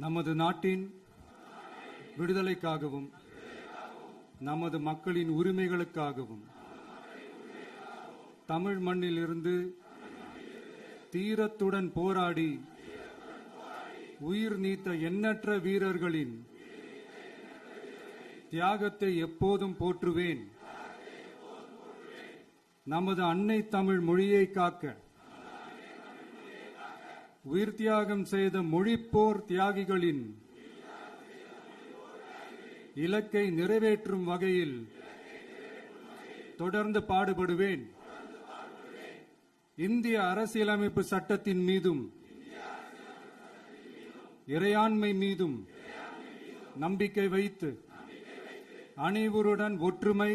நமது நாட்டின் விடுதலைக்காகவும் நமது மக்களின் உரிமைகளுக்காகவும் தமிழ் மண்ணில் இருந்து தீரத்துடன் போராடி உயிர் நீத்த எண்ணற்ற வீரர்களின் தியாகத்தை எப்போதும் போற்றுவேன். நமது அன்னை தமிழ் மொழியை காக்க உயிர் தியாகம் செய்த மொழிப்போர் தியாகிகளின் இலக்கை நிறைவேற்றும் வகையில் தொடர்ந்து பாடுபடுவேன். இந்திய அரசியலமைப்பு சட்டத்தின் மீதும் இறையாண்மை மீதும் நம்பிக்கை வைத்து அனைவருடன் ஒற்றுமை